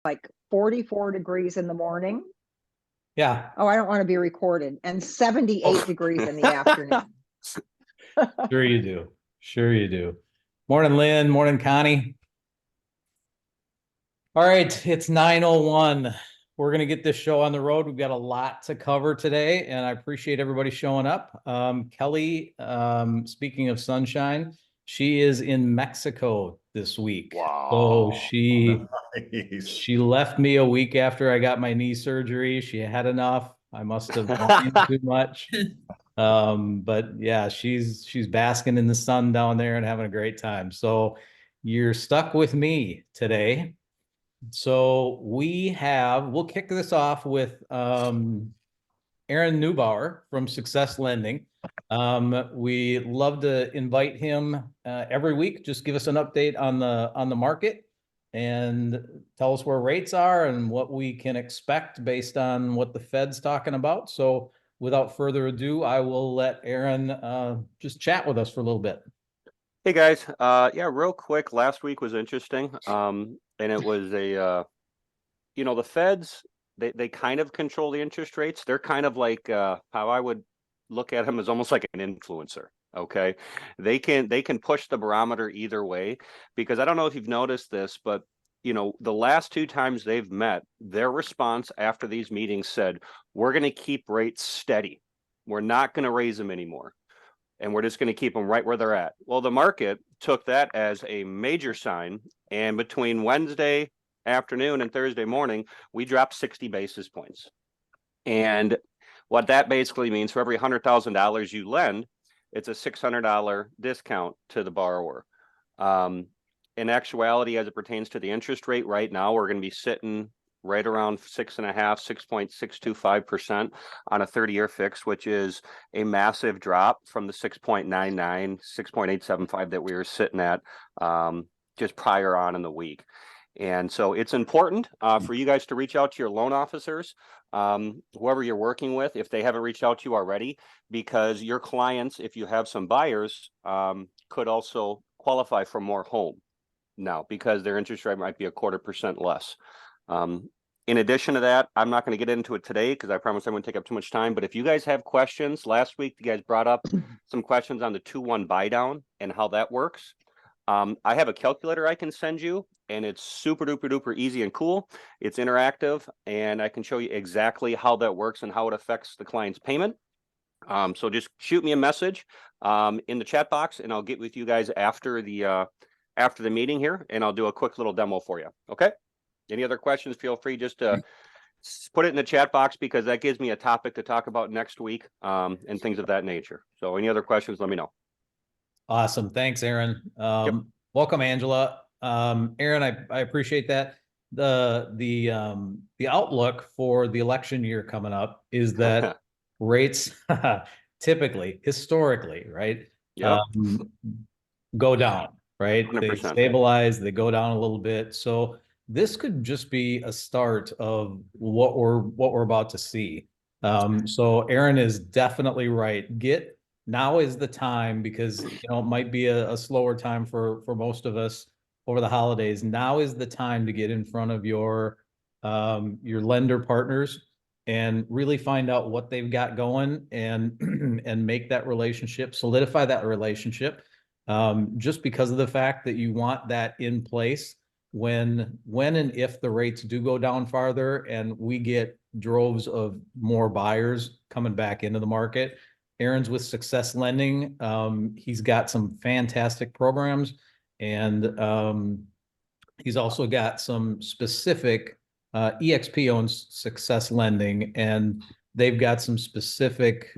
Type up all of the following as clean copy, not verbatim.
like 44 degrees in the morning. Yeah, Oh, I don't want to be recorded. And 78 degrees in the afternoon. sure you do. Sure you do. Morning, Lynn. Morning, Connie. All right, it's 9:01. We're going to get this show on the road. We've got a lot to cover today, and I appreciate everybody showing up. Kelly, speaking of sunshine, she is in Mexico this week. So Wow. Nice. she left me a week after I got my knee surgery. She had enough. I must have whined too much. But yeah, she's basking in the sun down there and having a great time. So you're stuck with me today. So we'll kick this off with Aaron Neubauer from Success Lending. We love to invite him every week. Just give us an update on the market and tell us where rates are and what we can expect based on what the Fed's talking about. So without further ado, I will let Aaron just chat with us for a little bit. Hey guys, yeah, real quick. Last week was interesting, and it was the Feds, they kind of control the interest rates. They're kind of like how I would look at them as almost like an influencer. Okay, they can push the barometer either way, because I don't know if you've noticed this, but the last two times they've met, their response after these meetings said, "We're going to keep rates steady. We're not going to raise them anymore. And we're just going to keep them right where they're at." Well, the market took that as a major sign. And between Wednesday afternoon and Thursday morning, we dropped 60 basis points. And what that basically means, for every $100,000 you lend, it's a $600 discount to the borrower. In actuality, as it pertains to the interest rate right now, we're going to be sitting right around 6.65% on a 30-year fix, which is a massive drop from the 6.99, 6.875 that we were sitting at just prior on in the week. And so it's important for you guys to reach out to your loan officers, whoever you're working with, if they haven't reached out to you already, because your clients, if you have some buyers, could also qualify for more home now, because their interest rate might be 0.25% less. In addition to that, I'm not going to get into it today because I promise I won't take up too much time. But if you guys have questions, last week you guys brought up some questions on the 2-1 buy down and how that works. I have a calculator I can send you, and it's super duper duper easy and cool. It's interactive, and I can show you exactly how that works and how it affects the client's payment. So just shoot me a message in the chat box, and I'll get with you guys after the meeting here, and I'll do a quick little demo for you. Okay. Any other questions? Feel free just to put it in the chat box, because that gives me a topic to talk about next week and things of that nature. So any other questions, let me know. Awesome. Thanks, Aaron. Yep. Welcome, Angela. Aaron, I appreciate that. The outlook for the election year coming up is that rates typically, historically, right? Yep. Go down, right? 100%. They stabilize, they go down a little bit. So this could just be a start of what we're about to see. So Aaron is definitely right. Now is the time, because it might be a slower time for most of us over the holidays. Now is the time to get in front of your lender partners and really find out what they've got going and and make that relationship, solidify that relationship. Just because of the fact that you want that in place when and if the rates do go down farther and we get droves of more buyers coming back into the market. Aaron's with Success Lending. He's got some fantastic programs, and he's also got some specific EXP owns Success Lending, and they've got some specific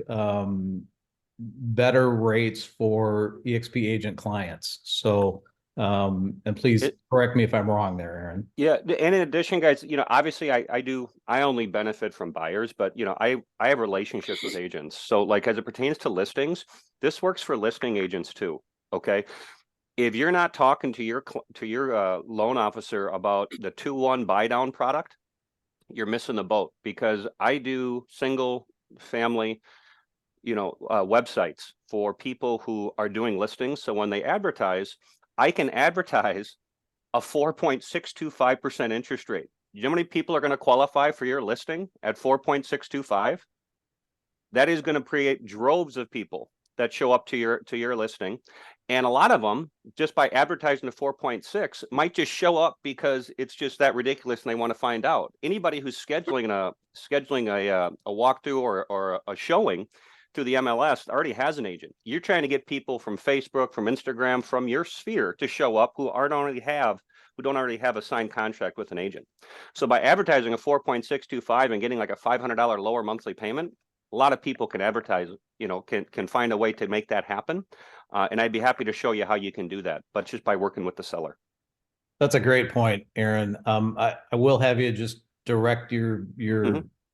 better rates for EXP agent clients. So, and please correct me if I'm wrong there, Aaron. Yeah. And in addition, guys, obviously I only benefit from buyers, but I have relationships with agents. So like, as it pertains to listings, this works for listing agents too. Okay. If you're not talking to your loan officer about the 2-1 buy down product, you're missing the boat, because I do single family websites for people who are doing listings. So when they advertise, I can advertise a 4.625% interest rate. You know how many people are going to qualify for your listing at 4.625? That is going to create droves of people that show up to your listing. And a lot of them, just by advertising the 4.6, might just show up because it's just that ridiculous and they want to find out. Anybody who's scheduling a walkthrough or a showing through the MLS already has an agent. You're trying to get people from Facebook, from Instagram, from your sphere to show up who don't already have a signed contract with an agent. So by advertising a 4.625 and getting like a $500 lower monthly payment, a lot of people can advertise, can find a way to make that happen. And I'd be happy to show you how you can do that, but just by working with the seller. That's a great point, Aaron. I will have you just direct your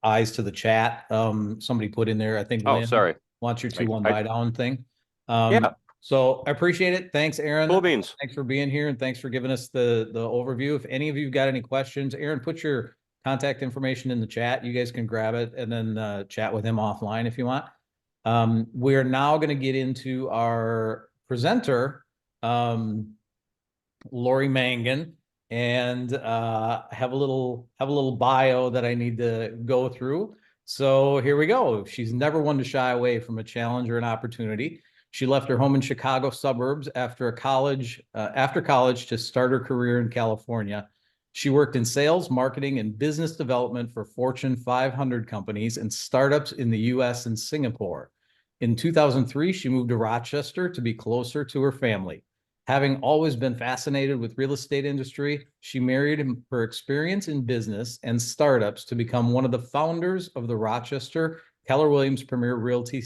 eyes to the chat. Somebody put in there, I think Oh, Lynn sorry. wants your 2-1 buy down thing. Yeah. So I appreciate it. Thanks, Aaron. Cool beans. Thanks for being here and thanks for giving us the overview. If any of you got any questions, Aaron, put your contact information in the chat. You guys can grab it and then chat with him offline if you want. We're now going to get into our presenter, Lori Mangan, and have a little bio that I need to go through. So here we go. She's never one to shy away from a challenge or an opportunity. She left her home in Chicago suburbs after college to start her career in California. She worked in sales, marketing, and business development for Fortune 500 companies and startups in the US and Singapore. In 2003, she moved to Rochester to be closer to her family. Having always been fascinated with real estate industry, she married her experience in business and startups to become one of the founders of the Rochester Keller Williams Premier Realty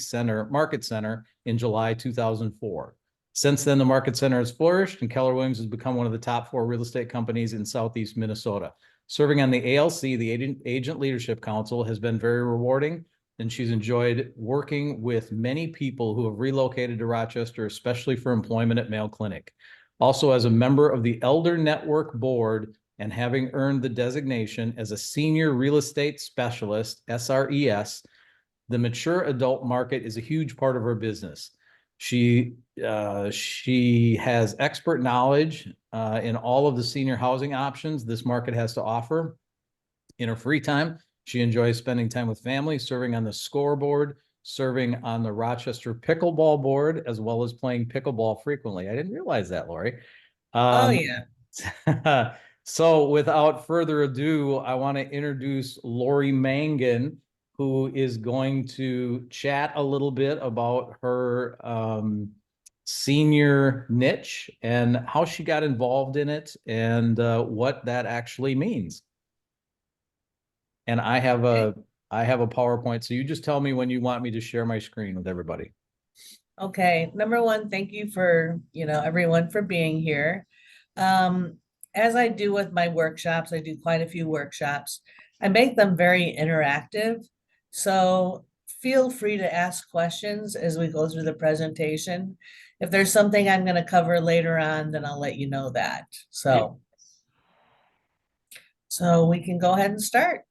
Market Center in July 2004. Since then, the Market Center has flourished and Keller Williams has become one of the top 4 real estate companies in Southeast Minnesota. Serving on the ALC, the Agent Leadership Council, has been very rewarding, and she's enjoyed working with many people who have relocated to Rochester, especially for employment at Mayo Clinic. Also, as a member of the Elder Network Board and having earned the designation as a Senior Real Estate Specialist, SRES, the mature adult market is a huge part of her business. She has expert knowledge in all of the senior housing options this market has to offer. In her free time, she enjoys spending time with family, serving on the scoreboard, serving on the Rochester pickleball board, as well as playing pickleball frequently. I didn't realize that, Lori. Oh, yeah. So without further ado, I want to introduce Lori Mangan, who is going to chat a little bit about her senior niche and how she got involved in it and what that actually means. And I have a PowerPoint, so you just tell me when you want me to share my screen with everybody. Okay. Number one, thank you for, everyone for being here. As I do with my workshops, I do quite a few workshops. I make them very interactive. So feel free to ask questions as we go through the presentation. If there's something I'm going to cover later on, then I'll let you know that. So we can go ahead and start.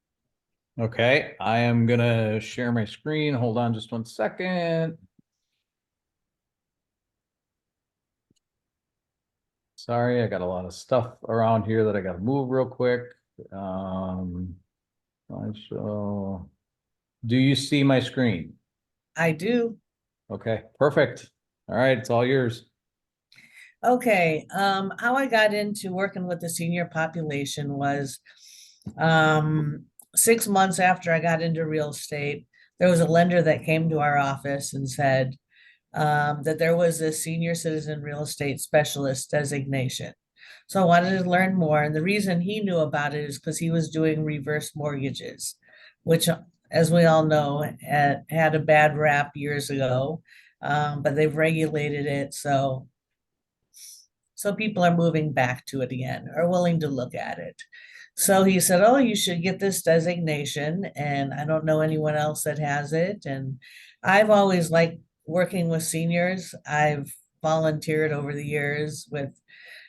Okay, I am gonna share my screen. Hold on just 1 second. Sorry, I got a lot of stuff around here that I gotta move real quick. Slideshow. Do you see my screen? I do. Okay, perfect. All right, it's all yours. Okay, how I got into working with the senior population was 6 months after I got into real estate, there was a lender that came to our office and said that there was a senior citizen real estate specialist designation. So I wanted to learn more. And the reason he knew about it is because he was doing reverse mortgages, which, as we all know, had a bad rap years ago, but they've regulated it. So people are moving back to it again, are willing to look at it. So he said, oh, you should get this designation. And I don't know anyone else that has it. And I've always liked working with seniors. I've volunteered over the years with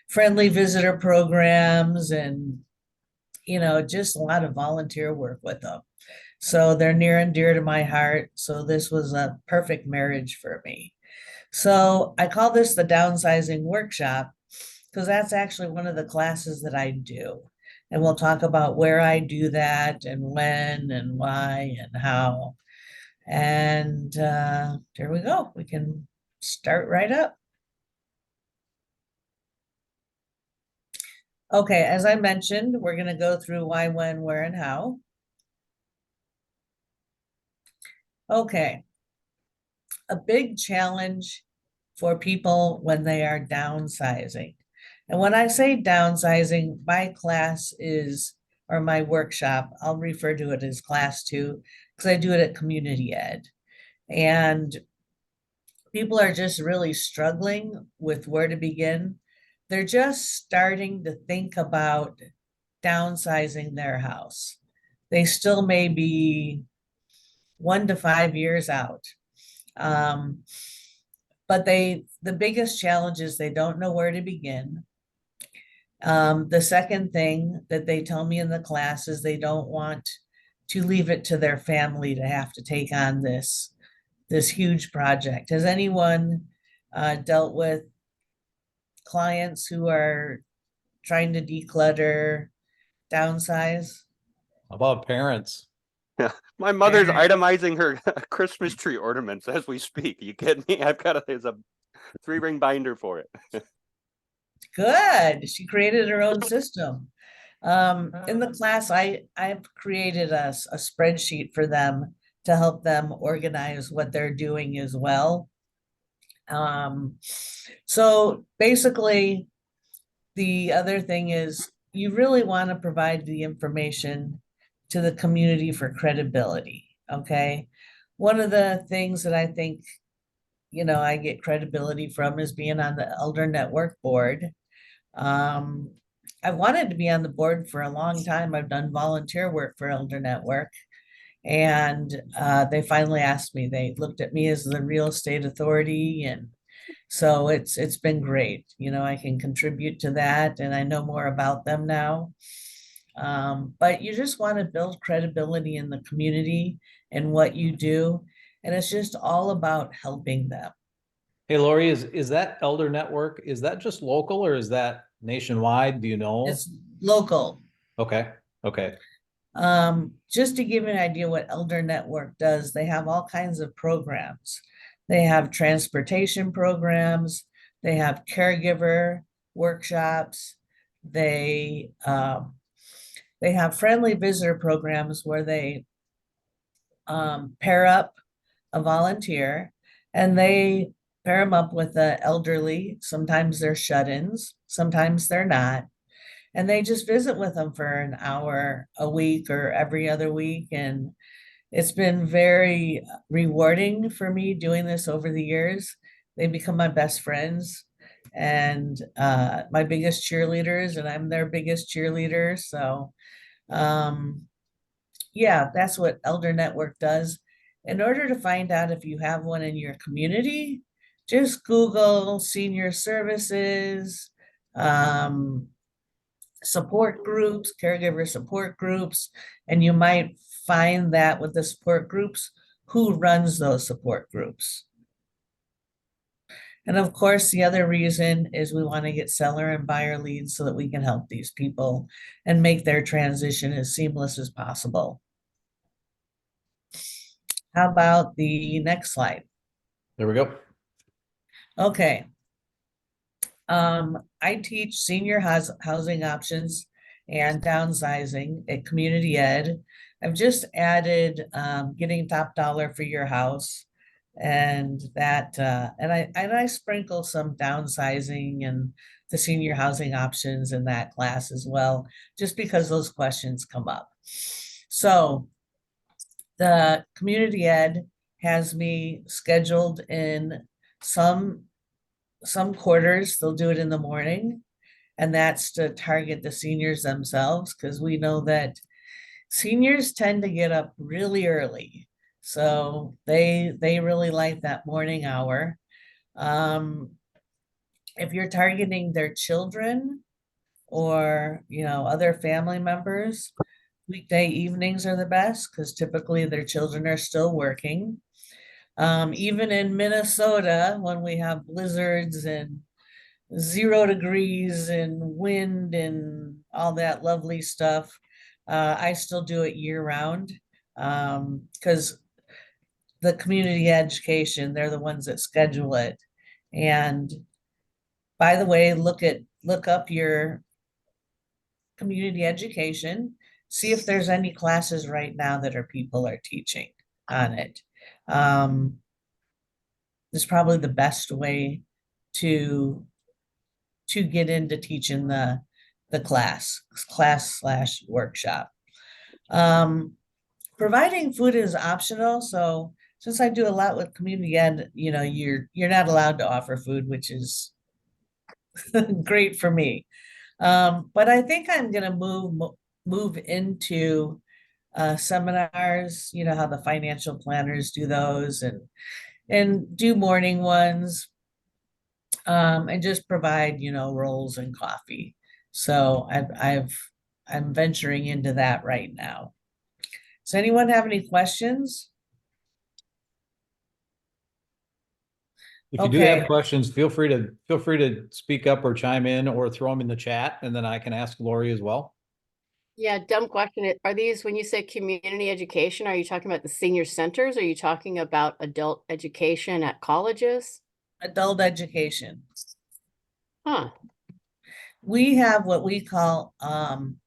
friendly visitor programs and, just a lot of volunteer work with them. So they're near and dear to my heart. So this was a perfect marriage for me. So I call this the Downsizing Workshop because that's actually one of the classes that I do. And we'll talk about where I do that and when and why and how. And there we go. We can start right up. Okay, as I mentioned, we're going to go through why, when, where, and how. Okay. A big challenge for people when they are downsizing. And when I say downsizing, my class is, or my workshop, I'll refer to it as class 2, because I do it at community ed. And people are just really struggling with where to begin. They're just starting to think about downsizing their house. They still may be 1 to 5 years out. But the biggest challenge is they don't know where to begin. The second thing that they tell me in the class is they don't want to leave it to their family to have to take on this huge project. Has anyone dealt with clients who are trying to declutter, downsize? How about parents? My mother's Parent. itemizing her Christmas tree ornaments as we speak. You kidding me? there's a 3-ring binder for it. Good. She created her own system. In the class, I've created a spreadsheet for them to help them organize what they're doing as well. So basically, the other thing is you really want to provide the information to the community for credibility. Okay. One of the things that I think, I get credibility from is being on the Elder Network board. I wanted to be on the board for a long time. I've done volunteer work for Elder Network. And they finally asked me. They looked at me as the real estate authority, and so it's been great. I can contribute to that, and I know more about them now. But you just want to build credibility in the community and what you do, and it's just all about helping them. Hey, Lori, is that Elder Network, is that just local or is that nationwide? Do you know? It's local. Okay, okay. Just to give you an idea what Elder Network does, they have all kinds of programs. They have transportation programs, they have caregiver workshops, they have friendly visitor programs where they pair up a volunteer and they pair them up with the elderly. Sometimes they're shut-ins, sometimes they're not. And they just visit with them for an hour a week or every other week. And it's been very rewarding for me doing this over the years. They become my best friends and my biggest cheerleaders, and I'm their biggest cheerleader. So yeah, that's what Elder Network does. In order to find out if you have one in your community, just Google senior services, support groups, caregiver support groups, and you might find that with the support groups, who runs those support groups. And of course, the other reason is we want to get seller and buyer leads so that we can help these people and make their transition as seamless as possible. How about the next slide? There we go. Okay. I teach senior housing options and downsizing at community ed. I've just added getting top dollar for your house, and that and I sprinkle some downsizing and the senior housing options in that class as well, just because those questions come up. So the community ed has me scheduled in some quarters. They'll do it in the morning, and that's to target the seniors themselves, because we know that seniors tend to get up really early. So they really like that morning hour. If you're targeting their children or other family members, weekday evenings are the best because typically their children are still working. Even in Minnesota, when we have blizzards and 0 degrees and wind and all that lovely stuff. I still do it year round, because the community education, they're the ones that schedule it. And by the way, look up your community education, see if there's any classes right now that people are teaching on it. It's probably the best way to get into teaching the class/workshop. Providing food is optional, so since I do a lot with community ed, you're not allowed to offer food, which is great for me. But I think I'm gonna move into seminars, how the financial planners do those, and do morning ones, and just provide, rolls and coffee. So I'm venturing into that right now. Does anyone have any questions? If you do have Okay. questions, feel free to speak up or chime in or throw them in the chat, and then I can ask Lori as well. Yeah, dumb question. Are these, when you say community education, are you talking about the senior centers? Are you talking about adult education at colleges? Adult education. Huh. We have what we call an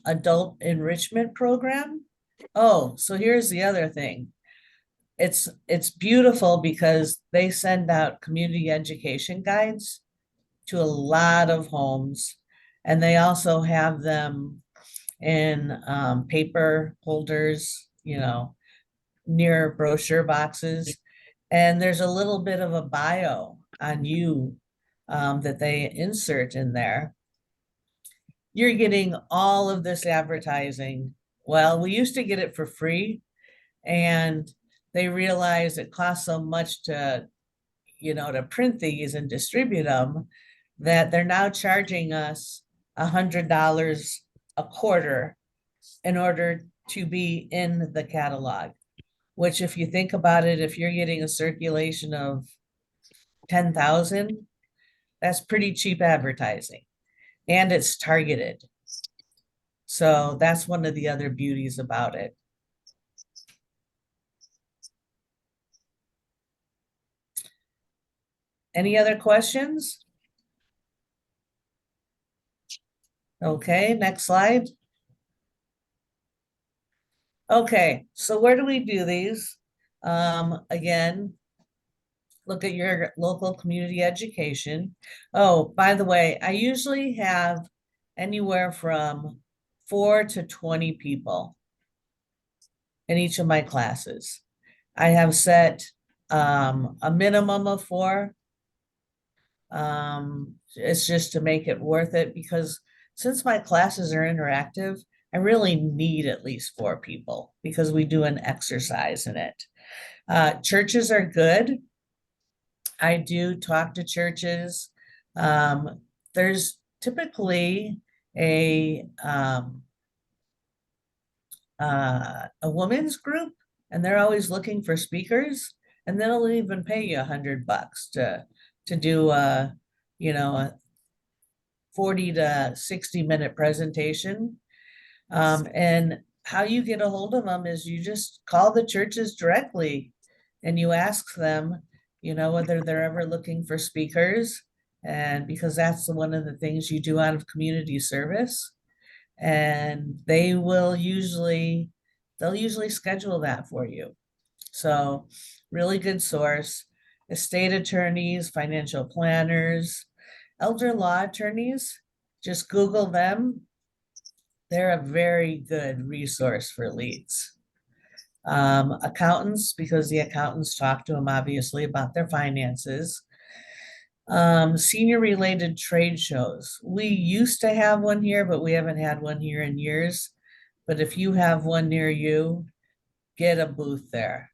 adult enrichment program. Oh, so here's the other thing. It's beautiful because they send out community education guides to a lot of homes, and they also have them in paper holders, near brochure boxes. And there's a little bit of a bio on you that they insert in there. You're getting all of this advertising. Well, we used to get it for free, and they realized it costs so much to print these and distribute them, that they're now charging us $100 a quarter in order to be in the catalog. Which, if you think about it, if you're getting a circulation of 10,000, that's pretty cheap advertising, and it's targeted. So that's one of the other beauties about it. Any other questions? Okay, next slide. Okay, so where do we do these? Again, look at your local community education. Oh, by the way, I usually have anywhere from 4 to 20 people in each of my classes. I have set a minimum of 4. It's just to make it worth it, because since my classes are interactive, I really need at least 4 people because we do an exercise in it. Churches are good. I do talk to churches. There's typically a women's group, and they're always looking for speakers, and they'll even pay you $100 to do a 40 to 60-minute presentation. And how you get a hold of them is you just call the churches directly and you ask them, whether they're ever looking for speakers. And because that's one of the things you do out of community service, and they'll usually schedule that for you. So really good source. Estate attorneys, financial planners, elder law attorneys, just Google them. They're a very good resource for leads. Accountants, because the accountants talk to them obviously about their finances. Senior related trade shows. We used to have one here, but we haven't had one here in years. But if you have one near you, get a booth there.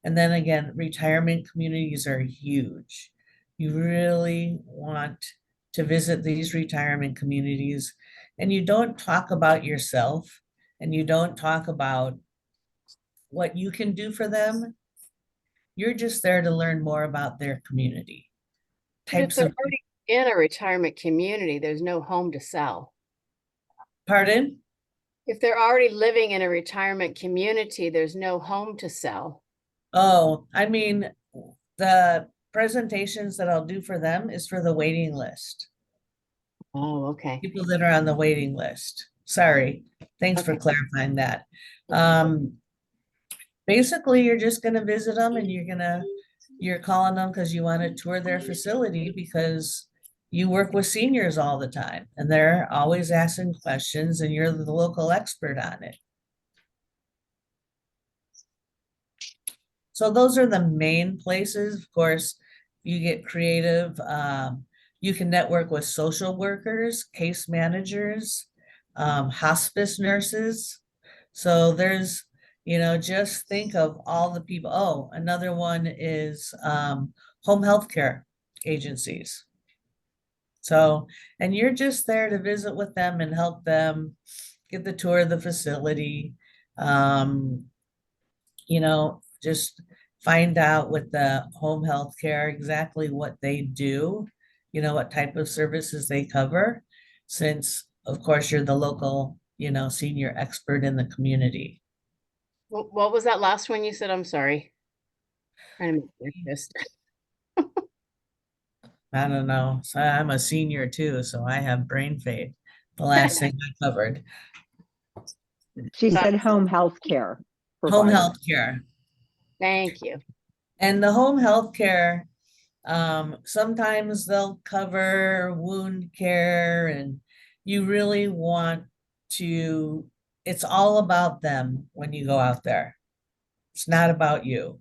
And then again, retirement communities are huge. You really want to visit these retirement communities, and you don't talk about yourself, and you don't talk about what you can do for them. You're just there to learn more about their community. But if types they're of, already in a retirement community, there's no home to sell. pardon? If they're already living in a retirement community, there's no home to sell. Oh, I mean, the presentations that I'll do for them is for the waiting list. Oh, okay. People that are on the waiting list. Sorry, thanks for Okay. clarifying that. Basically, you're just gonna visit them and you're calling them because you want to tour their facility because you work with seniors all the time and they're always asking questions and you're the local expert on it. So those are the main places. Of course, you get creative. You can network with social workers, case managers, hospice nurses. So there's, just think of all the people. Oh, another one is home health care agencies. So, and you're just there to visit with them and help them get the tour of the facility. Um, just find out with the home health care exactly what they do, what type of services they cover, since of course you're the local, senior expert in the community. What was that last one you said? I'm sorry. Trying to make breakfast. I don't know. So I'm a senior too, so I have brain fade. The last thing I covered. She said home health care Home provider. health care. Thank you. And the home health care, sometimes they'll cover wound care and you really want to, it's all about them when you go out there. It's not about you.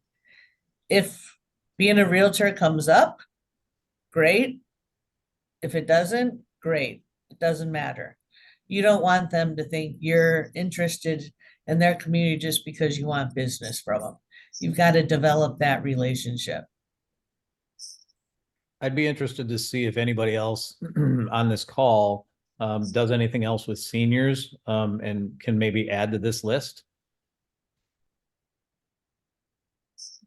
If being a realtor comes up, great. If it doesn't, great. It doesn't matter. You don't want them to think you're interested in their community just because you want business from them. You've got to develop that relationship. I'd be interested to see if anybody else on this call does anything else with seniors and can maybe add to this list.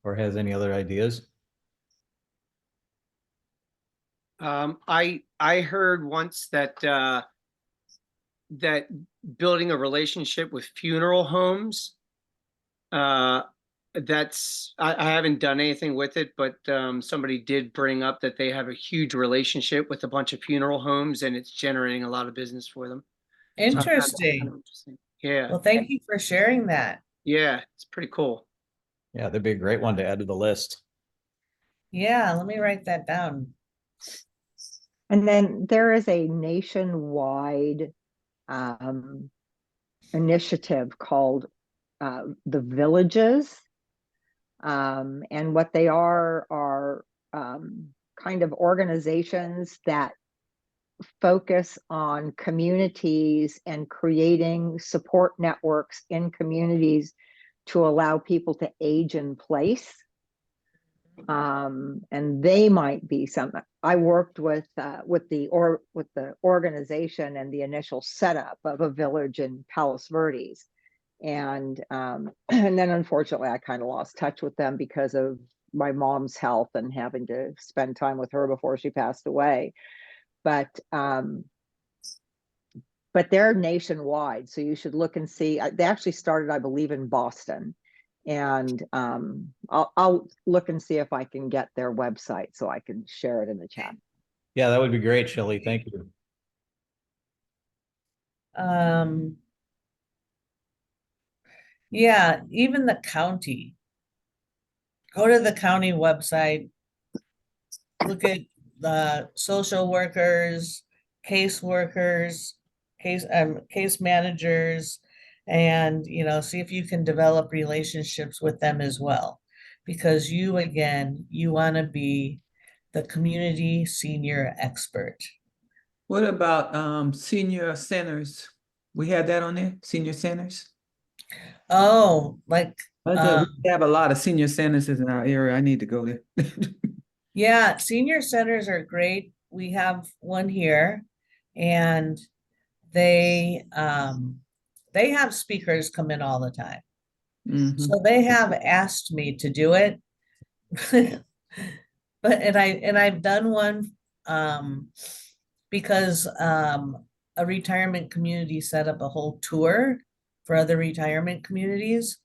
Or has any other ideas? I heard once that that building a relationship with funeral homes, that's I haven't done anything with it, but somebody did bring up that they have a huge relationship with a bunch of funeral homes and it's generating a lot of business for them. So I found that kind Interesting. of interesting. Yeah, Well, thank you for sharing that. yeah, it's pretty cool. Yeah, that'd be a great one to add to the list. Yeah, let me write that down. And then there is a nationwide initiative called the Villages. And what they are kind of organizations that focus on communities and creating support networks in communities to allow people to age in place. And they might be something. I worked with the organization and the initial setup of a village in Palos Verdes, and then unfortunately I kind of lost touch with them because of my mom's health and having to spend time with her before she passed away. But they're nationwide, so you should look and see. They actually started, I believe, in Boston. And I'll look and see if I can get their website so I can share it in the chat. Yeah, that would be great, Shelley. Thank you. Yeah, even the county. Go to the county website, look at the social workers, caseworkers, case managers, and see if you can develop relationships with them as well. Because you want to be the community senior expert. What about senior centers? We had that on there, senior centers. Oh, like We have a lot of senior centers in our area. I need to go there. yeah, senior centers are great. We have one here, and they have speakers come in all the time. Mhm. So they have asked me to do it. But, and I've done one, because, a retirement community set up a whole tour for other retirement communities.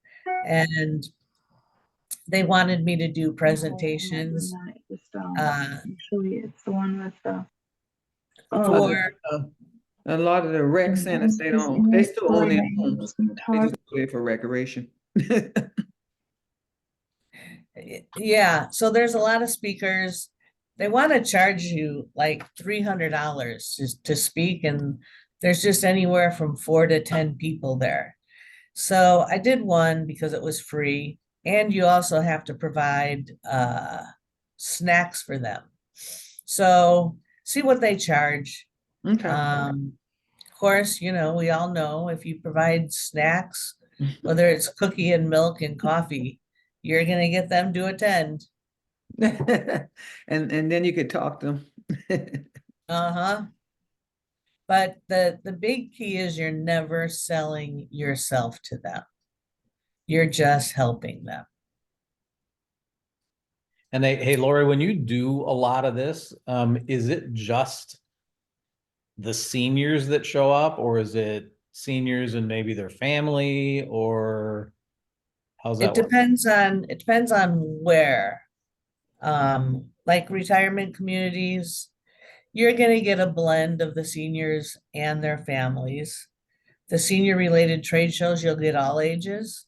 And they wanted me to do presentations, Actually, it's the one with the. for, A lot of the rec centers, they still own their homes. They just do it for recreation. yeah, so there's a lot of speakers. They want to charge you like $300 to speak, and there's just anywhere from 4 to 10 people there. So I did one because it was free, and you also have to provide snacks for them. So see what they charge. Okay. Of course, you know, we all know if you provide snacks, whether it's cookie and milk and coffee, you're gonna get them to attend. And then you could talk to them. Uh-huh. But the big key is you're never selling yourself to them. You're just helping them. And hey, Lori, when you do a lot of this, is it just the seniors that show up, or is it seniors and maybe their family, or how's that It work? depends on where. Like retirement communities, you're gonna get a blend of the seniors and their families. The senior related trade shows, you'll get all ages,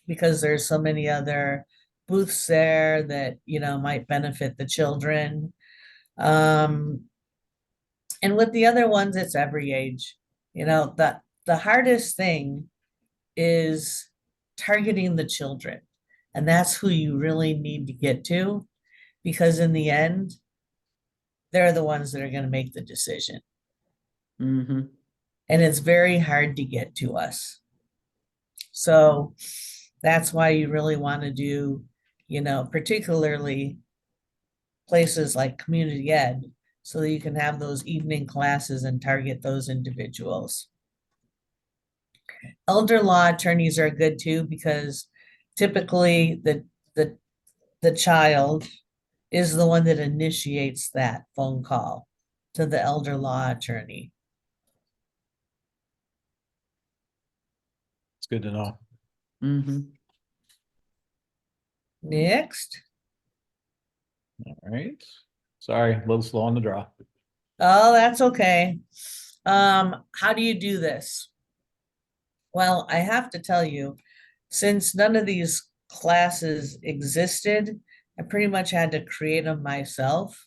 because there's so many other booths there that, you know, might benefit the children. And with the other ones, it's every age. You know, the hardest thing is targeting the children. And that's who you really need to get to, because in the end, they're the ones that are going to make the decision. Mm-hmm. And it's very hard to get to us. So that's why you really want to do, you know, particularly places like community ed, so that you can have those evening classes and target those individuals. Elder law attorneys are good too, because typically the child is the one that initiates that phone call to the elder law attorney. It's good to know. Mm-hmm. Next. All right. Sorry, a little slow on the draw. Oh, that's okay. How do you do this? Well, I have to tell you, since none of these classes existed, I pretty much had to create them myself.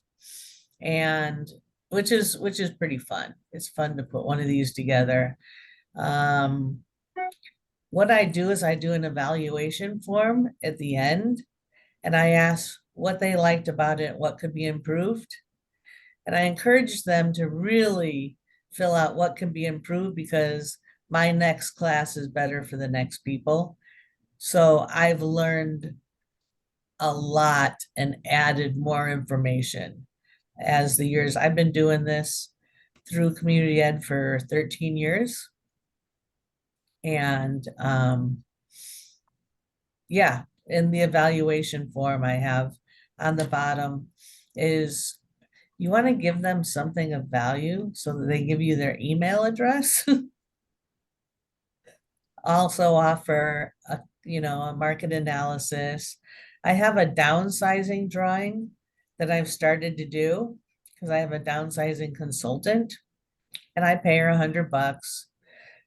And which is pretty fun. It's fun to put one of these together. What I do is I do an evaluation form at the end, and I ask what they liked about it, what could be improved. And I encourage them to really fill out what can be improved, because my next class is better for the next people. So I've learned a lot and added more information as the years. I've been doing this through community ed for 13 years. And yeah, in the evaluation form I have on the bottom is, you want to give them something of value, so that they give you their email address. Also offer a, you know, a market analysis. I have a downsizing drawing that I've started to do, because I have a downsizing consultant and I pay her $100.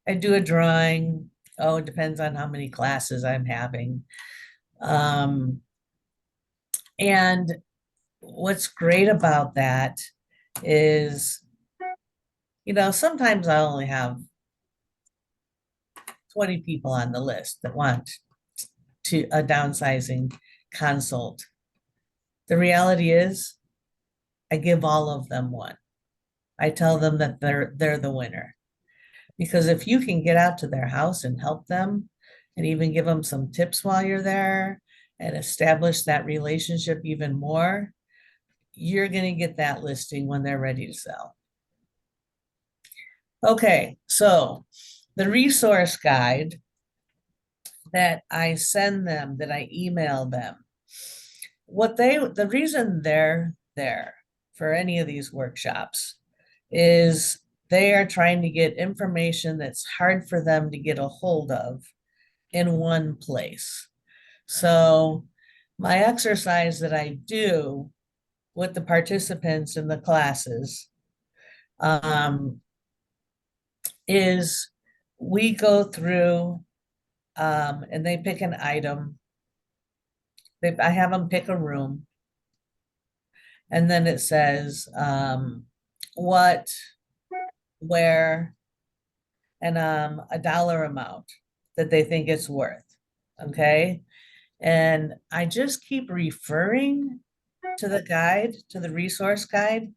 I do a drawing. Oh, it depends on how many classes I'm having. And what's great about that is, you know, sometimes I only have 20 people on the list that want to a downsizing consult. The reality is, I give all of them one. I tell them that they're the winner. Because if you can get out to their house and help them, and even give them some tips while you're there, and establish that relationship even more, you're going to get that listing when they're ready to sell. Okay, so the resource guide that I send them, that I email them, the reason they're there for any of these workshops is they are trying to get information that's hard for them to get a hold of in one place. So my exercise that I do with the participants in the classes is we go through and they pick an item. I have them pick a room. And then it says what, where, and a dollar amount that they think it's worth. Okay. And I just keep referring to the guide, to the resource guide.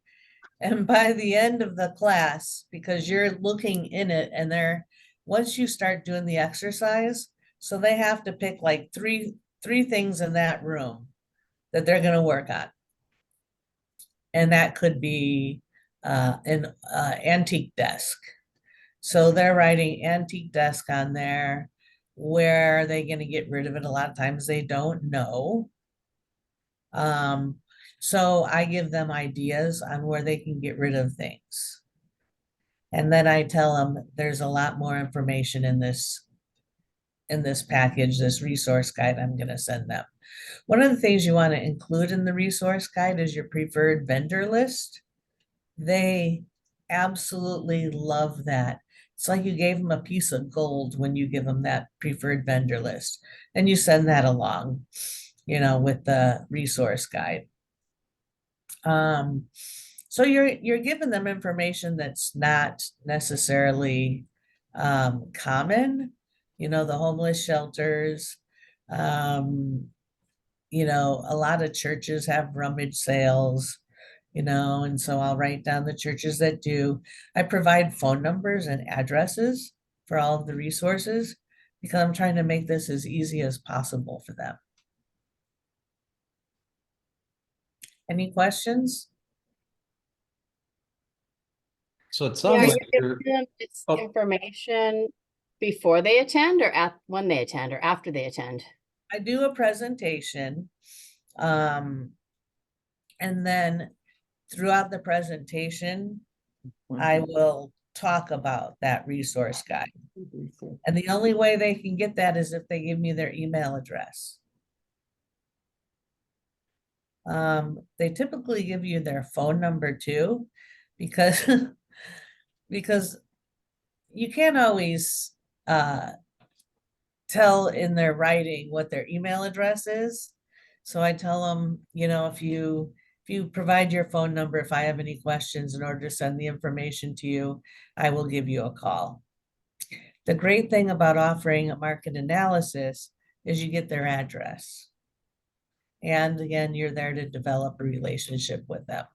And by the end of the class, because you're looking in it and once you start doing the exercise, so they have to pick like three things in that room that they're going to work on. And that could be an antique desk. So they're writing antique desk on there. Where are they going to get rid of it? A lot of times they don't know. So I give them ideas on where they can get rid of things. And then I tell them there's a lot more information in this package, this resource guide I'm going to send them. One of the things you want to include in the resource guide is your preferred vendor list. They absolutely love that. It's like you gave them a piece of gold when you give them that preferred vendor list, and you send that along, with the resource guide. So you're giving them information that's not necessarily common, the homeless shelters, a lot of churches have rummage sales, and so I'll write down the churches that do. I provide phone numbers and addresses for all of the resources because I'm trying to make this as easy as possible for them. Any questions? So it Are sounds you like giving them this Oh. information before they attend or when they attend or after they attend? I do a presentation, and then throughout the presentation, I will talk about that resource guide. And the only way they can get that is if they give me their email address. They typically give you their phone number too, because because you can't always tell in their writing what their email address is. So I tell them, if you provide your phone number, if I have any questions in order to send the information to you, I will give you a call. The great thing about offering a market analysis is you get their address. And again, you're there to develop a relationship with them.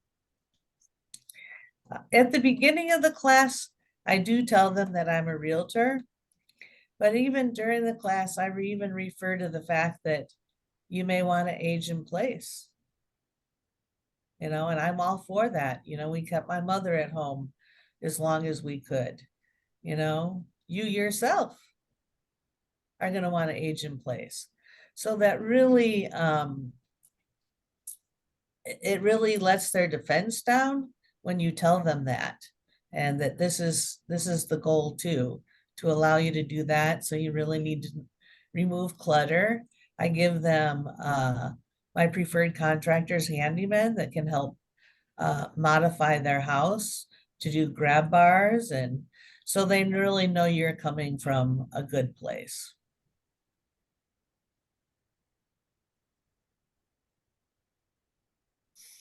At the beginning of the class, I do tell them that I'm a realtor, but even during the class, I even refer to the fact that you may want to age in place. And I'm all for that. We kept my mother at home as long as we could. You yourself are going to want to age in place. So that really, it really lets their defense down when you tell them that, and that this is the goal too, to allow you to do that. So you really need to remove clutter. I give them my preferred contractors, handymen that can help modify their house to do grab bars, and so they really know you're coming from a good place.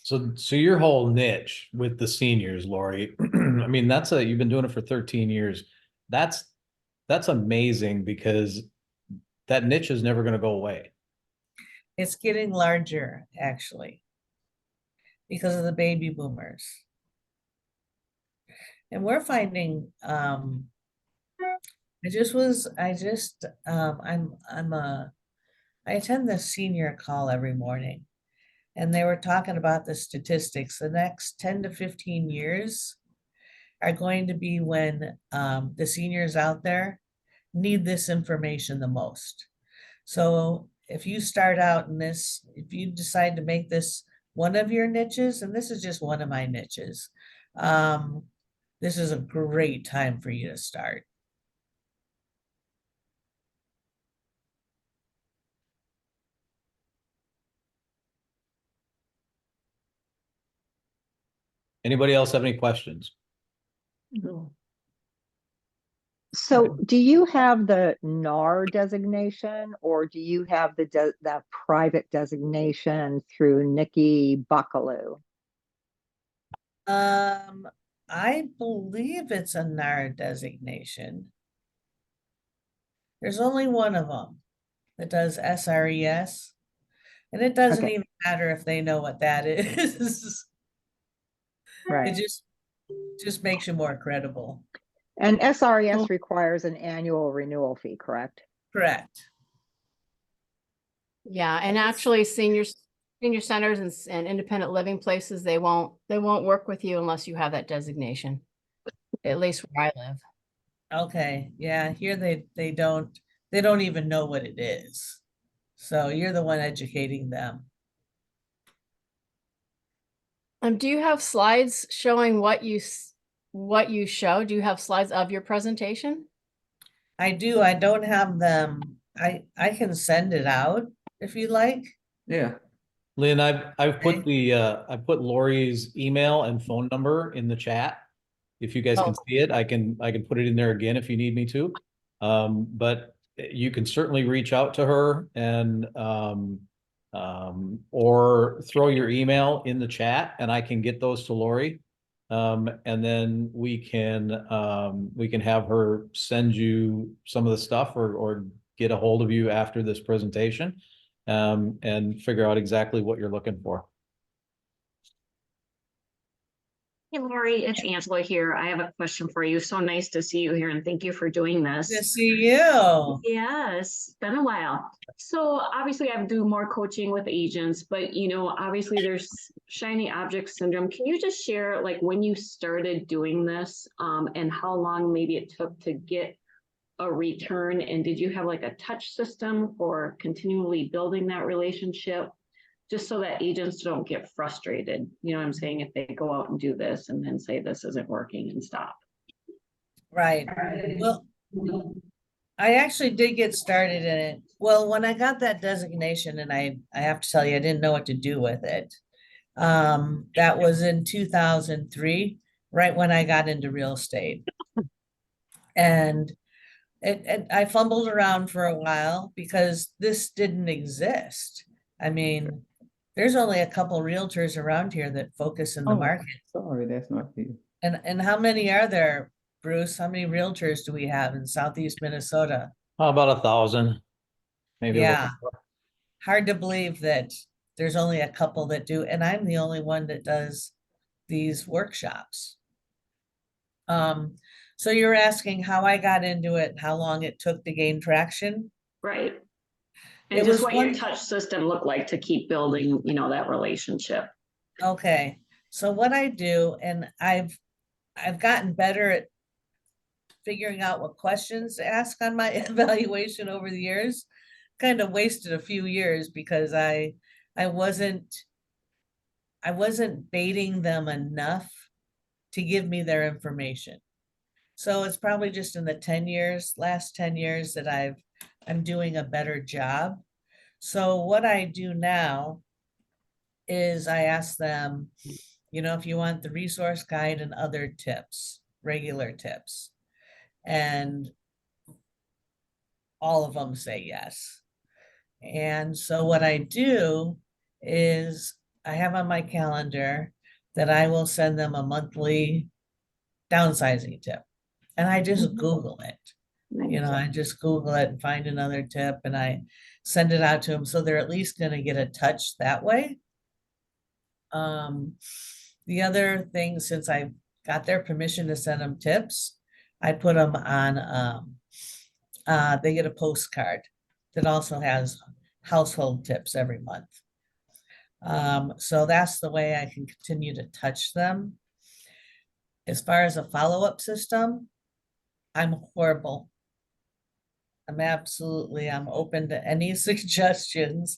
So your whole niche with the seniors, Lori, I mean, you've been doing it for 13 years. That's amazing because that niche is never going to go away. It's getting larger, actually, because of the baby boomers. And we're finding, I attend the senior call every morning, and they were talking about the statistics. The next 10 to 15 years are going to be when the seniors out there need this information the most. So if you start out in this, if you decide to make this one of your niches, and this is just one of my niches, this is a great time for you to start. Anybody else have any questions? No. So do you have the NAR designation, or do you have that private designation through Nikki Buckaloo? I believe it's a NAR designation. There's only one of them that does SRES, and it doesn't Okay. even matter if they know what that is. Right. It just makes you more credible. And SRES requires an annual renewal fee, correct? Correct. Yeah, and actually senior centers and independent living places, they won't work with you unless you have that designation, at least where I live. Okay, yeah, here they don't even know what it is. So you're the one educating them. Do you have slides showing what you show? Do you have slides of your presentation? I do, I don't have them. I can send it out if you like. Yeah. Lynn, I've put Okay. I put Lori's email and phone number in the chat. If you guys can Oh. see it, I can put it in there again if you need me to. But you can certainly reach out to her and or throw your email in the chat and I can get those to Lori. And then we can have her send you some of the stuff or get a hold of you after this presentation and figure out exactly what you're looking for. Hey Lori, it's Angela here. I have a question for you. So nice to see you here and thank you for doing this. To see you. Yes, been a while. So obviously I do more coaching with agents, but obviously there's shiny object syndrome. Can you just share like when you started doing this and how long maybe it took to get a return? And did you have like a touch system for continually building that relationship? Just so that agents don't get frustrated, you know what I'm saying, if they go out and do this and then say this isn't working and stop. Right. Well, I actually did get started in it. Well, when I got that designation, and I have to tell you, I didn't know what to do with it. That was in 2003, right when I got into real estate. And I fumbled around for a while because this didn't exist. I mean, there's only a couple realtors around here that focus in the market. Sorry, that's not you. And how many are there, Bruce? How many realtors do we have in Southeast Minnesota? About 1,000, maybe. Yeah. Hard to believe that there's only a couple that do, and I'm the only one that does these workshops. So you're asking how I got into it, how long it took to gain traction? Right. And It just was what your touch system looked like to keep building, that relationship. Okay. So what I do, and I've gotten better at figuring out what questions to ask on my evaluation over the years. Kind of wasted a few years because I wasn't baiting them enough to give me their information. So it's probably just in the last 10 years that I'm doing a better job. So what I do now is I ask them, if you want the resource guide and other tips, regular tips. And all of them say yes. And so what I do is I have on my calendar that I will send them a monthly downsizing tip. And I just Google it. I just Google it and find another tip and I send it out to them. So they're at least going to get a touch that way. The other thing, since I got their permission to send them tips, I put them on, they get a postcard that also has household tips every month. So that's the way I can continue to touch them. As far as a follow-up system, I'm horrible. I'm open to any suggestions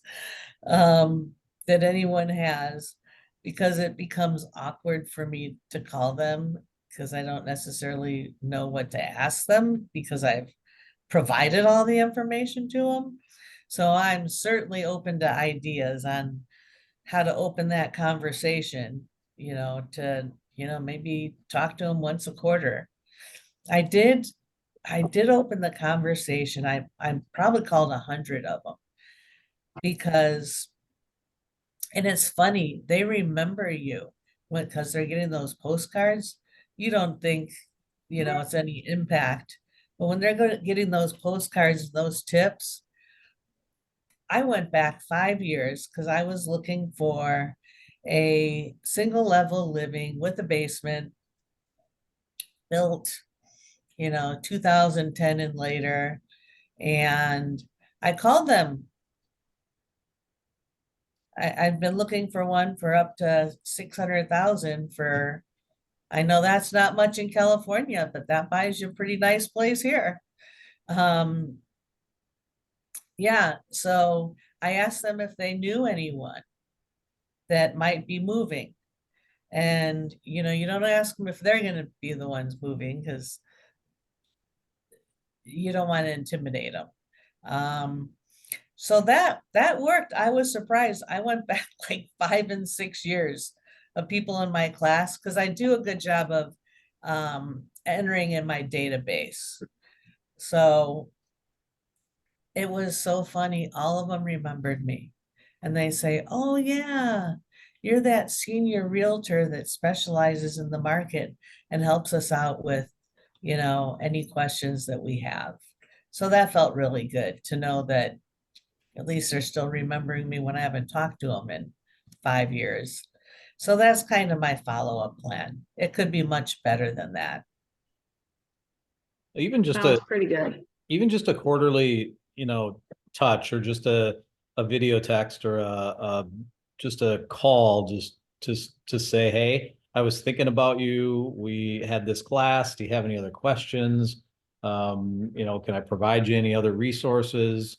that anyone has, because it becomes awkward for me to call them because I don't necessarily know what to ask them because I've provided all the information to them. So I'm certainly open to ideas on how to open that conversation, to, maybe talk to them once a quarter. I did open the conversation. I probably called 100 of them because, and it's funny, they remember you because they're getting those postcards. You don't think, it's any impact, but when they're getting those postcards, those tips, I went back 5 years because I was looking for a single level living with a basement built, 2010 and later. And I called them. I've been looking for one for up to 600,000 for, I know that's not much in California, but that buys you a pretty nice place here. Yeah, so I asked them if they knew anyone that might be moving. And, you don't ask them if they're going to be the ones moving because you don't want to intimidate them. So that worked. I was surprised. I went back like 5 and 6 years of people in my class because I do a good job of entering in my database. So it was so funny. All of them remembered me. And they say, oh yeah, you're that senior realtor that specializes in the market and helps us out with, any questions that we have. So that felt really good to know that at least they're still remembering me when I haven't talked to them in 5 years. So that's kind of my follow-up plan. It could be much better than that. Even just Sounds pretty good. a quarterly, touch, or just a video text, or just a call, just to say, hey, I was thinking about you. We had this class. Do you have any other questions? Can I provide you any other resources?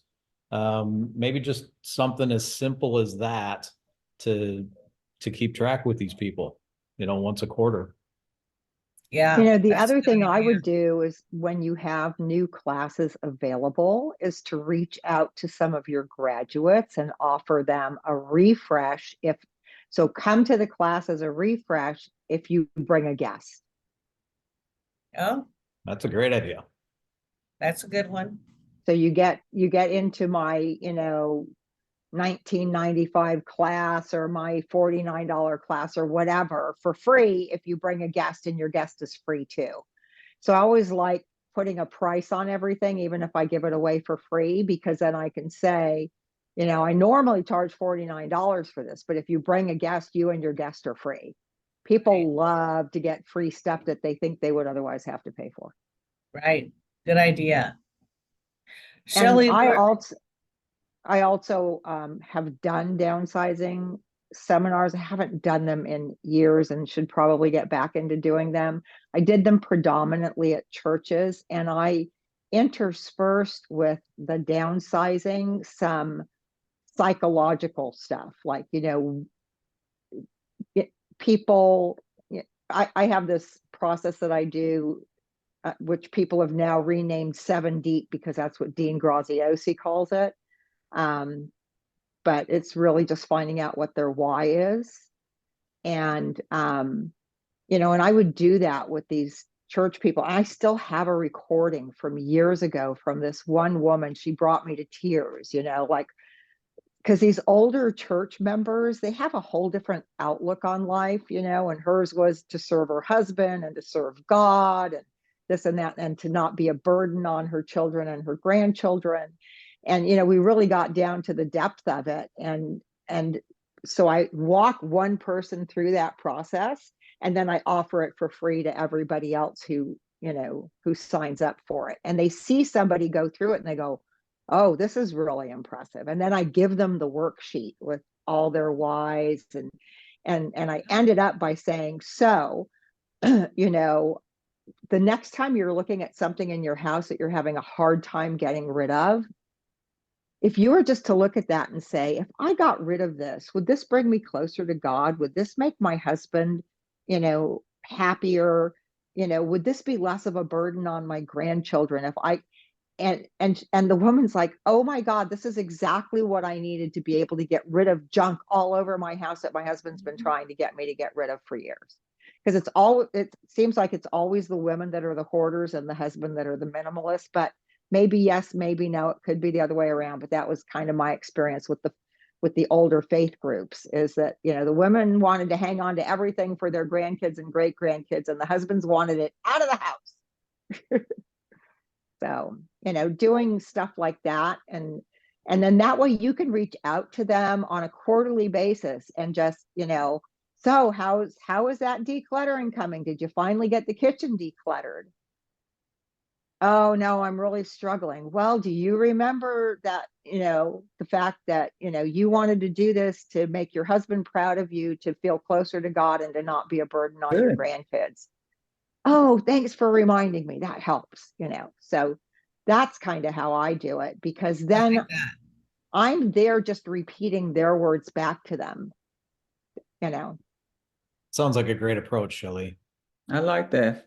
Maybe just something as simple as that to keep track with these people, once a quarter. Yeah. The that's a other good thing I idea. would do is when you have new classes available is to reach out to some of your graduates and offer them a refresh. So come to the class as a refresh if you bring a guest. Oh, That's a great idea. that's a good one. So you get into my, 1995 class or my $49 class or whatever for free if you bring a guest, and your guest is free too. So I always like putting a price on everything, even if I give it away for free, because then I can say, I normally charge $49 for this, but if you bring a guest, you and your guest are free. People love to get free stuff that they think they would otherwise have to pay for. Right. Good idea. And Shelley, I also have done downsizing seminars. I haven't done them in years and should probably get back into doing them. I did them predominantly at churches, and I interspersed with the downsizing some psychological stuff, like, people, I have this process that I do, which people have now renamed 7 Deep because that's what Dean Graziosi calls it. But it's really just finding out what their why is. And, and I would do that with these church people. I still have a recording from years ago from this one woman. She brought me to tears, because these older church members, they have a whole different outlook on life, and hers was to serve her husband and to serve God and this and that, and to not be a burden on her children and her grandchildren. And, we really got down to the depth of it. And so I walk one person through that process, and then I offer it for free to everybody else who signs up for it. And they see somebody go through it and they go, oh, this is really impressive. And then I give them the worksheet with all their whys. And I ended up by saying, so, the next time you're looking at something in your house that you're having a hard time getting rid of, if you were just to look at that and say, if I got rid of this, would this bring me closer to God? Would this make my husband, happier? Would this be less of a burden on my grandchildren if I and the woman's like, oh my God, this is exactly what I needed to be able to get rid of junk all over my house that my husband's been trying to get me to get rid of for years. Because it seems like it's always the women that are the hoarders and the husband that are the minimalists, but maybe yes, maybe no, it could be the other way around. But that was kind of my experience with the older faith groups, is that, the women wanted to hang on to everything for their grandkids and great grandkids, and the husbands wanted it out of the house. So, doing stuff like that, and then that way you can reach out to them on a quarterly basis and just, so how is that decluttering coming? Did you finally get the kitchen decluttered? Oh no, I'm really struggling. Well, do you remember that, the fact that, you wanted to do this to make your husband proud of you, to feel closer to God, and to not be a burden on your grandkids? Oh, thanks for reminding me. That helps, So that's kind of how I do it, because then I'm there just repeating their words back to them, Sounds like a great approach, Shelley. I like that.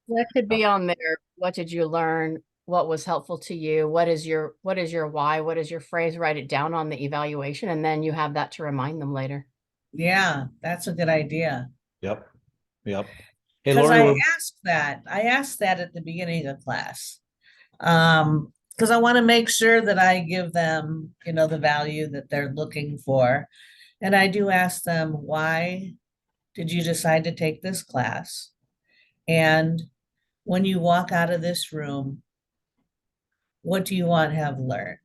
That could be on there. What did you learn? What was helpful to you? What is your why? What is your phrase? Write it down on the evaluation, and then you have that to remind them later. Yeah, that's a good idea. Yep. Hey, Because Lori, I asked that at the beginning of class. Because I want to make sure that I give them, the value that they're looking for. And I do ask them, why did you decide to take this class? And when you walk out of this room, what do you want to have learned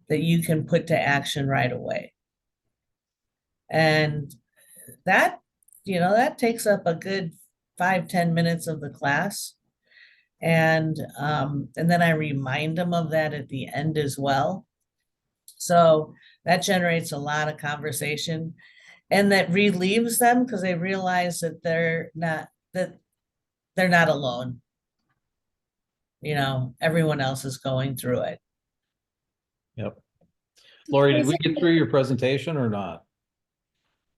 that you can put to action right away? And that, that takes up a good 5-10 minutes of the class. And then I remind them of that at the end as well. So that generates a lot of conversation, and that relieves them, because they realize that they're not alone. Everyone else is going through it. Yep. Lori, did we get through your presentation or not?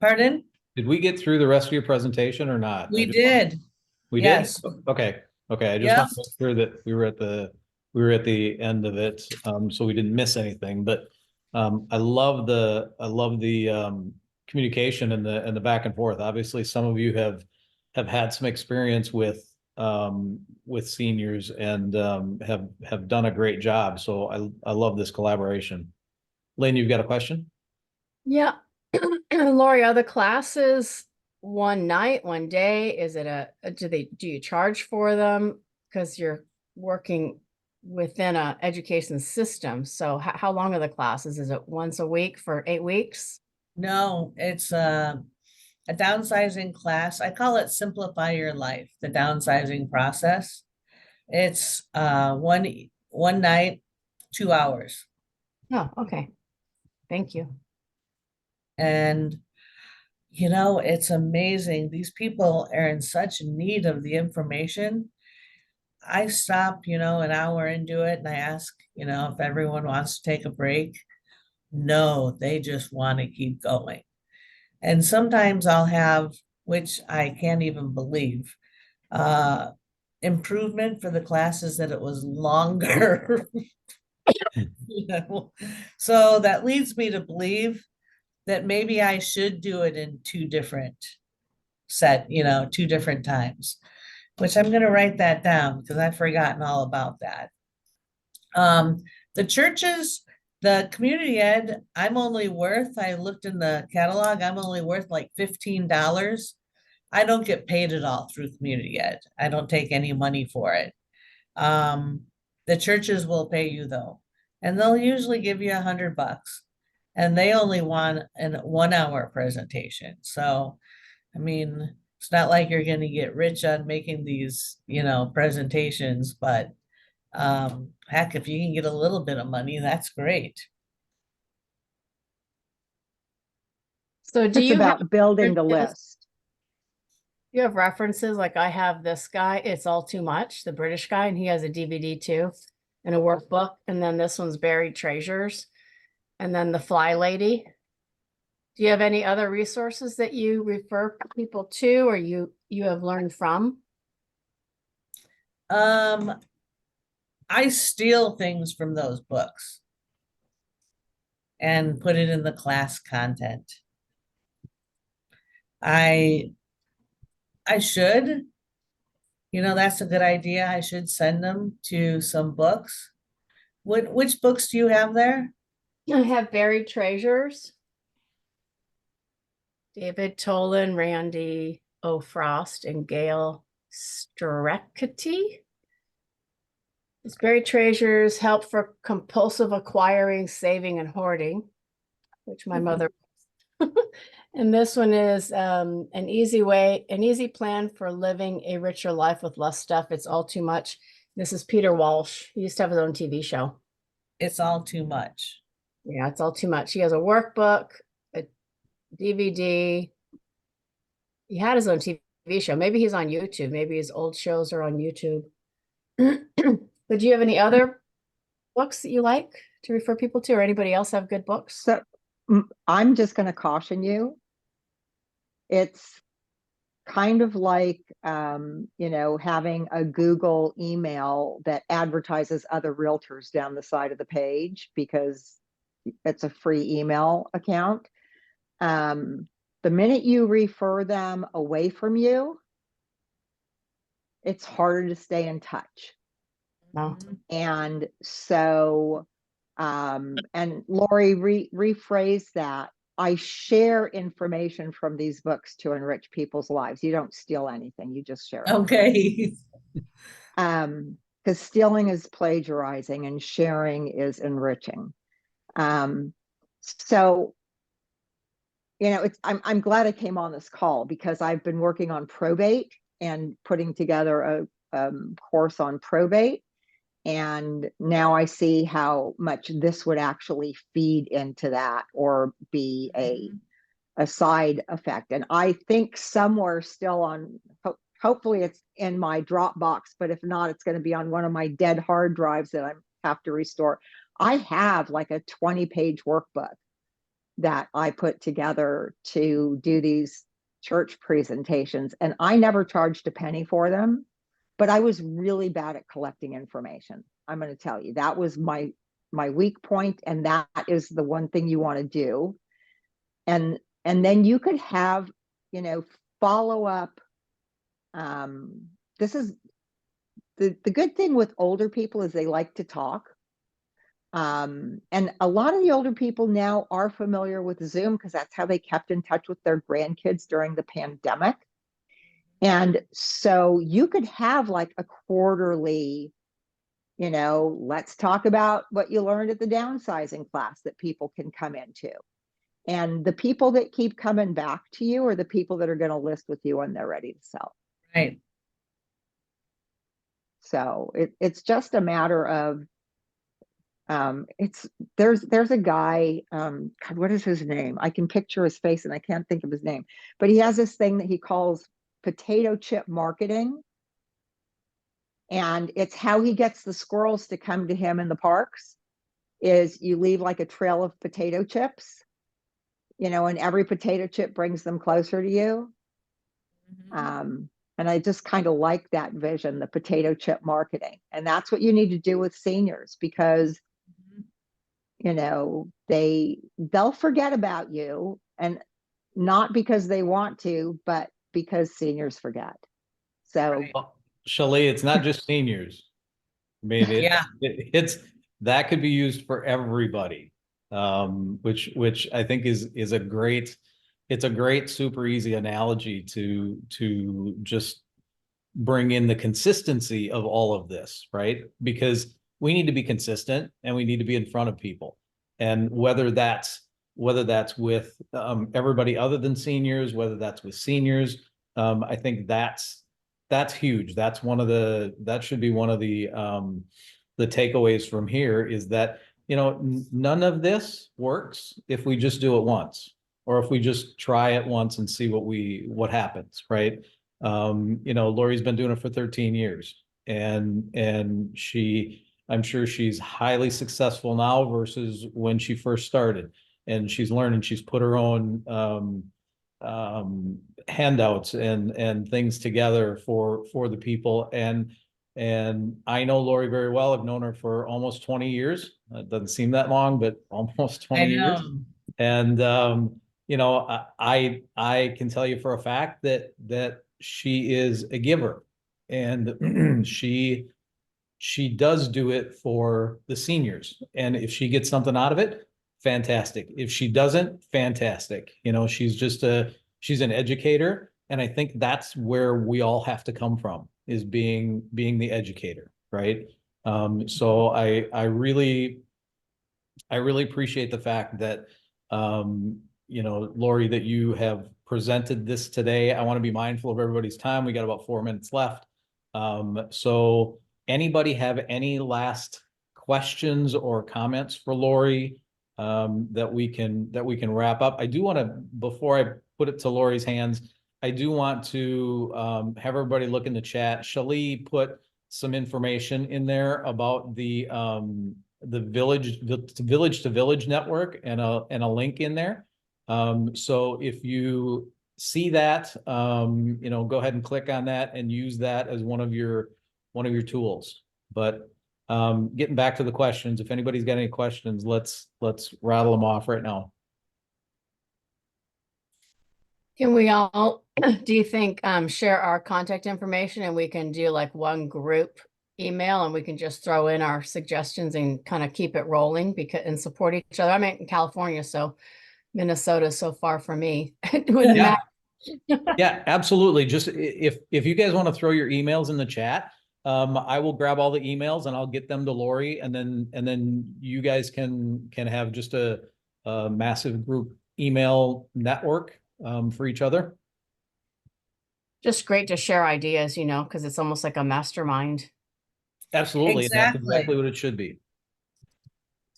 Pardon? Did we get through the rest of your presentation or not? We did. We Yes. did? Okay. I just want to make sure that we were at the end of it, so we didn't miss anything. But I love the communication and the back and forth. Obviously, some of you have had some experience with seniors and have done a great job. So I love this collaboration. Lynn, you've got a question? Yeah. Lori, are the classes one night, one day? Is it do you charge for them? Because you're working within a education system. So how long are the classes? Is it once a week for 8 weeks? No, it's a downsizing class. I call it Simplify Your Life, the downsizing process. It's one night, 2 hours. Oh, okay. Thank you. And it's amazing. These people are in such need of the information. I stop, an hour into it, and I ask, if everyone wants to take a break. No, they just want to keep going. And sometimes I'll have, which I can't even believe, improvement for the classes that it was longer. So that leads me to believe that maybe I should do it in two different times, which I'm going to write that down, because I've forgotten all about that. The churches, the community ed, I looked in the catalog, I'm only worth like $15. I don't get paid at all through community ed. I don't take any money for it. The churches will pay you though, and they'll usually give you $100, and they only want a 1 hour presentation. So, it's not like you're going to get rich on making these, presentations, but heck, if you can get a little bit of money, that's great. So it's about building the list. You have references, like I have this guy, It's All Too Much, the British guy, and he has a DVD too, and a workbook. And then this one's Buried Treasures. And then The Fly Lady. Do you have any other resources that you refer people to or you have learned from? I steal things from those books and put it in the class content. I should, that's a good idea. I should send them to some books. Which books do you have there? I have Buried Treasures. David Tolan, Randy O. Frost, and Gail Streckety. It's Buried Treasures, Help for Compulsive Acquiring, Saving, and Hoarding, which my mother. And this one is an easy plan for living a richer life with less stuff. It's All Too Much. This is Peter Walsh. He used to have his own TV show. It's All Too Much. Yeah, It's All Too Much. He has a workbook, a DVD. He had his own TV show. Maybe he's on YouTube. Maybe his old shows are on YouTube. But do you have any other books that you like to refer people to, or anybody else have good books? So I'm just going to caution you. It's kind of like, having a Google email that advertises other realtors down the side of the page because it's a free email account. The minute you refer them away from you, it's harder to stay in touch. No. And so, and Lori rephrased that. I share information from these books to enrich people's lives. You don't steal anything, you just share it. Okay. Because stealing is plagiarizing and sharing is enriching. So, I'm glad I came on this call because I've been working on probate and putting together a course on probate. And now I see how much this would actually feed into that or be a side effect. And I think somewhere still on, hopefully it's in my Dropbox, but if not, it's going to be on one of my dead hard drives that I have to restore. I have like a 20-page workbook that I put together to do these church presentations. And I never charged a penny for them. But I was really bad at collecting information. I'm going to tell you, that was my weak point, and that is the one thing you want to do. And then you could have, follow up. This is the good thing with older people is they like to talk. And a lot of the older people now are familiar with Zoom because that's how they kept in touch with their grandkids during the pandemic. And so you could have like a quarterly, let's talk about what you learned at the downsizing class that people can come into. And the people that keep coming back to you are the people that are going to list with you when they're ready to sell. Right. So it's just a matter of, there's a guy, God, what is his name? I can picture his face and I can't think of his name, but he has this thing that he calls potato chip marketing. And it's how he gets the squirrels to come to him in the parks is you leave like a trail of potato chips, and every potato chip brings them closer to you. And I just kind of like that vision, the potato chip marketing. And that's what you need to do with seniors because, they'll forget about you, and not because they want to, but because seniors forget. So, Shelley, it's not just seniors. I mean, it's that could be used for everybody, which I think is a great, it's a great super easy analogy to just bring in the consistency of all of this, right? Because we need to be consistent and we need to be in front of people, and whether that's with everybody other than seniors, whether that's with seniors. I think that's huge. That should be one of the takeaways from here is that, none of this works if we just do it once, or if we just try it once and see what happens, right? You know, Lori's been doing it for 13 years and I'm sure she's highly successful now versus when she first started. And she's learning, she's put her own handouts and things together for the people. And I know Lori very well. I've known her for almost 20 years. It doesn't seem that long, but almost 20 I years. know. And you know, I can tell you for a fact that she is a giver, and she does do it for the seniors. And if she gets something out of it, fantastic. If she doesn't, fantastic. You know, she's an educator, and I think that's where we all have to come from, is being the educator, right? So I really appreciate the fact that you know, Lori, that you have presented this today. I want to be mindful of everybody's time. We got about 4 minutes left. So anybody have any last questions or comments for Lori that we can wrap up? I do want to, before I put it to Lori's hands, I do want to have everybody look in the chat. Shalee put some information in there about the village to village network and a link in there. So if you see that, you know, go ahead and click on that and use that as one of your tools. But getting back to the questions, if anybody's got any questions, let's rattle them off right now. Can we all, do you think, share our contact information and we can do like one group email and we can just throw in our suggestions and kind of keep it rolling and support each other? I'm in California, so Minnesota is so far from me. It wouldn't Yeah. matter. Yeah, absolutely. Just if you guys want to throw your emails in the chat, I will grab all the emails and I'll get them to Lori, and then you guys can have just a massive group email network for each other. Just great to share ideas, you know, because it's almost like a mastermind. Absolutely. And that's Exactly. exactly what it should be.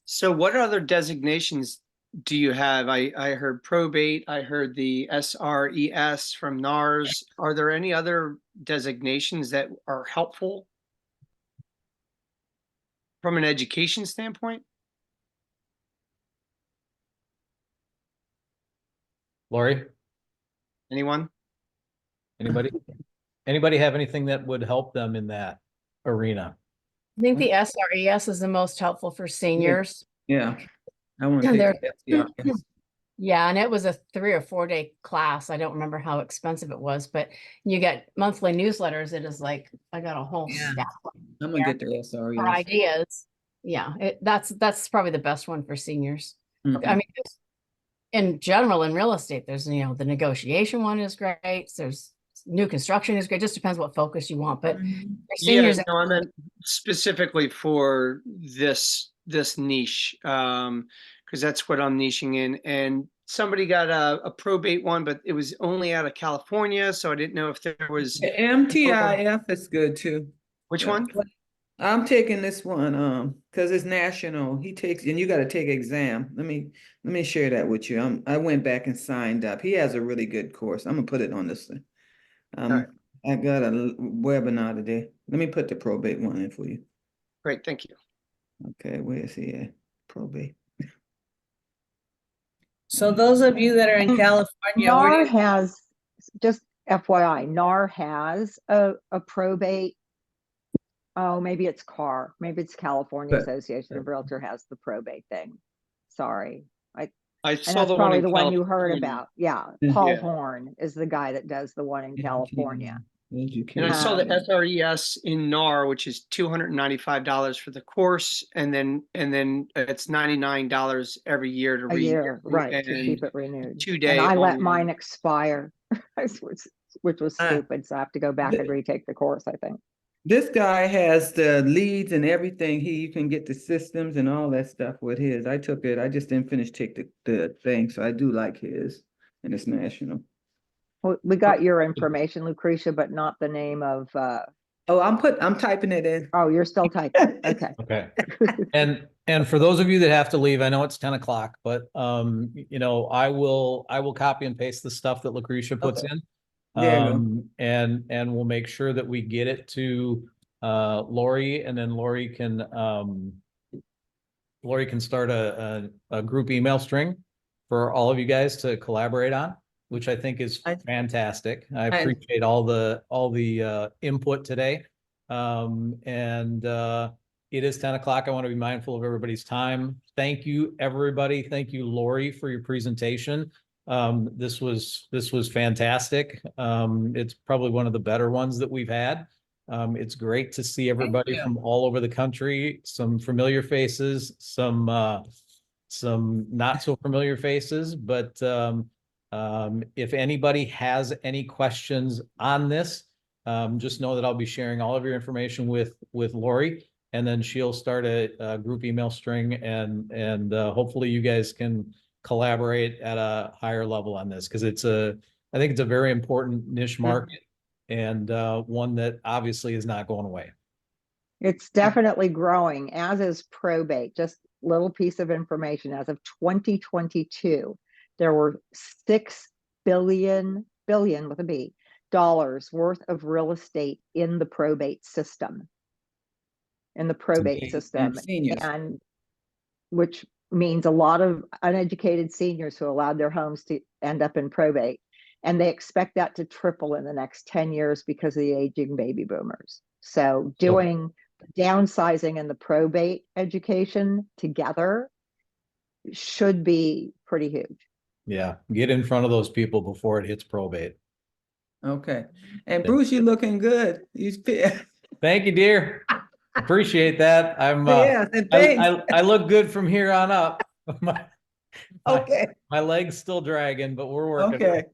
So what other designations do you have? I heard probate, I heard the SRES from NARS. Are there any other designations that are helpful from an education standpoint? Lori, Anyone? anybody have anything that would help them in that arena? I think the SRES is the most helpful for seniors. Yeah. I want to They're- take the SDRS. Yeah, and it was a 3 or 4 day class. I don't remember how expensive it was, but you get monthly newsletters. It is like, I got a whole Yeah. stack I'm gonna get the for SRES. ideas. Yeah, that's probably the best one for seniors. Mhm. I mean, in general, in real estate, there's, you know, the negotiation one is great. There's new construction is great. Just depends what focus you want. But for Yeah, seniors, no, I meant specifically for this niche, because that's what I'm niching in. And somebody got a probate one, but it was only out of California, so I didn't know if there was. The MTIF is good too. Which Yeah. one? I'm taking this one because it's national. He takes, and you got to take exam. Let me share that with you. I went back and signed up. He has a really good course. I'm gonna put it on this thing. right. I got a webinar today. Let me put the probate one in for you. Great, thank you. Okay, where is he at? Probate. So those of you that are in California, where do NAR you- has, just FYI, NAR has a probate. Oh, maybe it's CAR, maybe it's California But- Association of Realtor has the probate thing. Sorry. I And saw that's the one probably in the one you heard California. about. Yeah, Yeah. Paul Yeah. Horn is the guy that does the one in California. And I saw the SRES in NAR, which is $295 for the course, and then it's $99 every year to A read. year, right, to and keep it renewed. 2-day And I let online. mine expire, which was Ah. stupid. So I have to go back and retake the course, I think. This guy has the leads and everything. You can get the systems and all that stuff with his. I took it. I just didn't finish take the thing, so I do like his, and it's national. Well, we got your information, Lucretia, but not the name of, Oh, I'm typing it in. oh, you're still typing. Okay. Okay. And for those of you that have to leave, I know it's 10 o'clock, but you know, I will copy and paste the stuff that Lucretia puts Okay. in. There you go. And we'll make sure that we get it to Lori, and then Lori can start a group email string for all of you guys to collaborate on, which I think is fantastic. I appreciate all the input today. It is 10 o'clock. I want to be mindful of everybody's time. Thank you, everybody. Thank you, Lori, for your presentation. This was fantastic. It's probably one of the better ones that we've had. It's great to see everybody from all over the country, some familiar faces, some not so familiar faces, but if anybody has any questions on this, just know that I'll be sharing all of your information with Lori, and then she'll start a group email string, and hopefully you guys can collaborate at a higher level on this, because I think it's a very important niche market, and one that obviously is not going away. It's definitely growing, as is probate. Just little piece of information. As of 2022, there were $6 billion with a B worth of real estate in the probate system. And which means a lot of uneducated seniors who allowed their homes to end up in probate. And they expect that to triple in the next 10 years because of the aging baby boomers. So doing downsizing and the probate education together should be pretty huge. Yeah, get in front of those people before it hits probate. Okay. And Bruce, you're looking good. Thank you, dear. Appreciate that. I look good from here on up. Okay. My leg's still dragging, but we're working. Okay.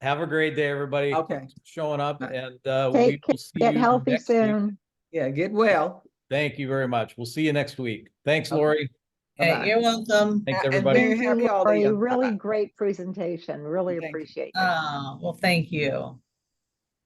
Have a great day, everybody. Okay. Showing up, and we will see get you healthy next soon. week. Yeah, get well. Thank you very much. We'll see you next week. Thanks, Lori. Hey, you're welcome. Thanks, And everybody. very Thank you, happy holiday. Lori. Really great presentation. Really Thank you. appreciate it. Oh, well, thank you.